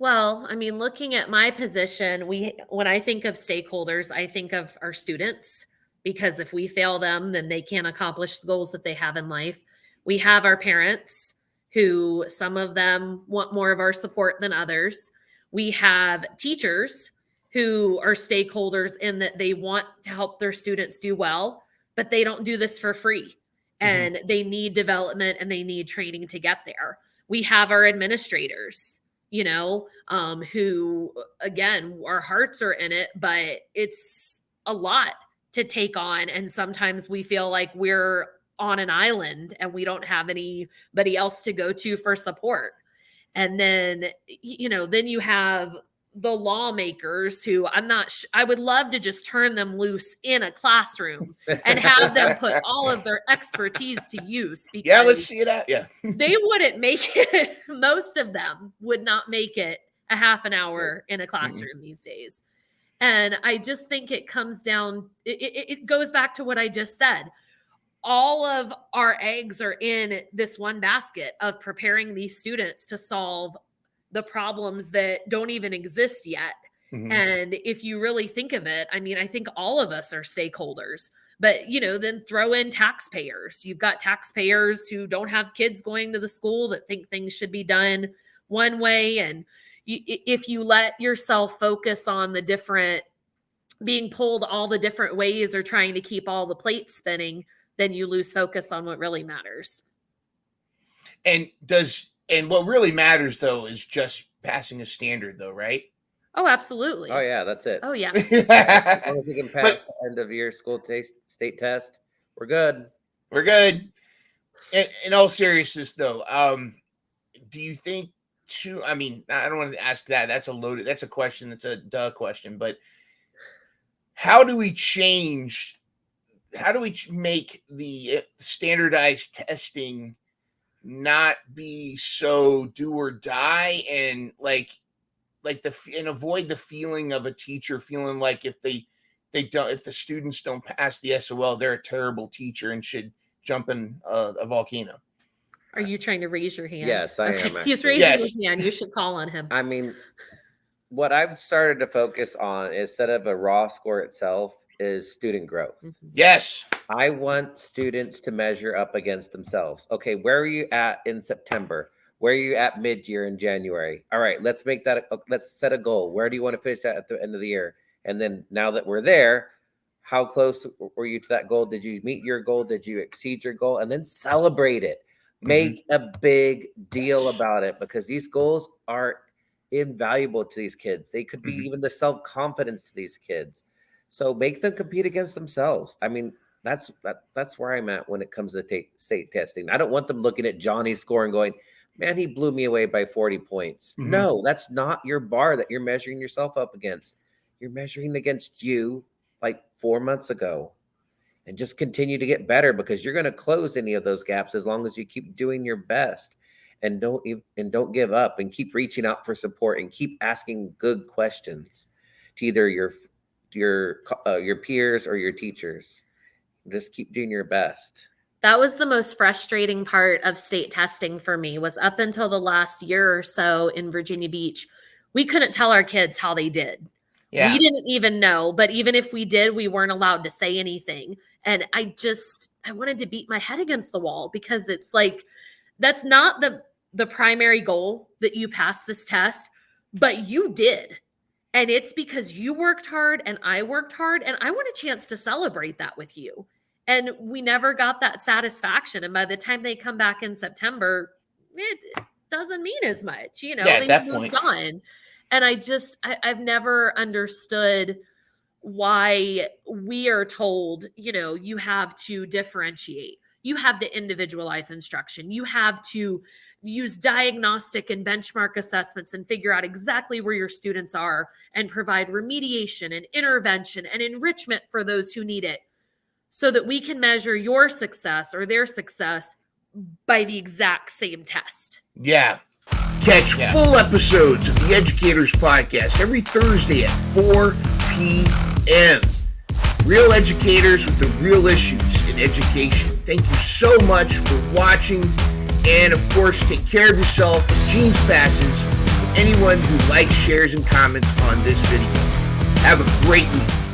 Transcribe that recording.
Well, I mean, looking at my position, when I think of stakeholders, I think of our students, because if we fail them, then they can't accomplish the goals that they have in life. We have our parents, who some of them want more of our support than others. We have teachers who are stakeholders in that they want to help their students do well, but they don't do this for free. And they need development and they need training to get there. We have our administrators, who, again, our hearts are in it, but it's a lot to take on. And sometimes we feel like we're on an island and we don't have anybody else to go to for support. And then, then you have the lawmakers who I would love to just turn them loose in a classroom and have them put all of their expertise to use. Because let's see it out. Yeah. They wouldn't make it. Most of them would not make it a half an hour in a classroom these days. And I just think it comes down, it goes back to what I just said. All of our eggs are in this one basket of preparing these students to solve the problems that don't even exist yet. And if you really think of it, I mean, I think all of us are stakeholders, but, then throw in taxpayers. You've got taxpayers who don't have kids going to the school that think things should be done one way. And if you let yourself focus on the different, being pulled all the different ways or trying to keep all the plates spinning, then you lose focus on what really matters. And what really matters, though, is just passing a standard, though, right? Oh, absolutely. Oh, yeah, that's it. Oh, yeah. As long as you can pass the end of year school state test, we're good. We're good. In all seriousness, though, do you think I mean, I don't want to ask that. That's a question. That's a duh question. But how do we make the standardized testing not be so do or die, and and avoid the feeling of a teacher feeling like if the students don't pass the SOL, they're a terrible teacher and should jump in a volcano? Are you trying to raise your hand? Yes, I am. He's raising his hand. You should call on him. I mean, what I've started to focus on instead of a raw score itself is student growth. Yes. I want students to measure up against themselves. Okay, where are you at in September? Where are you at mid-year in January? All right, let's set a goal. Where do you want to finish at the end of the year? And then now that we're there, how close were you to that goal? Did you meet your goal? Did you exceed your goal? And then celebrate it. Make a big deal about it, because these goals are invaluable to these kids. They could be even the self-confidence to these kids. So make them compete against themselves. I mean, that's where I'm at when it comes to state testing. I don't want them looking at Johnny's score and going, man, he blew me away by 40 points. No, that's not your bar that you're measuring yourself up against. You're measuring against you like 4 months ago. And just continue to get better, because you're going to close any of those gaps as long as you keep doing your best, and don't give up, and keep reaching out for support, and keep asking good questions to either your peers or your teachers. Just keep doing your best. That was the most frustrating part of state testing for me, was up until the last year or so in Virginia Beach, we couldn't tell our kids how they did. Yeah. We didn't even know, but even if we did, we weren't allowed to say anything. And I wanted to beat my head against the wall, because it's like, that's not the primary goal, that you pass this test, but you did. And it's because you worked hard and I worked hard, and I want a chance to celebrate that with you. And we never got that satisfaction. And by the time they come back in September, it doesn't mean as much, they at moved on. And I've never understood why we are told, you have to differentiate. You have to individualize instruction. You have to use diagnostic and benchmark assessments and figure out exactly where your students are, and provide remediation and intervention and enrichment for those who need it, so that we can measure your success or their success by the exact same test. Yeah. Catch full episodes of the Educators podcast every Thursday at 4 p.m. Real educators with the real issues in education. Thank you so much for watching. And, of course, take care of yourself. Jeans passes. anyone who likes, shares, and comments on this video. Have a great week.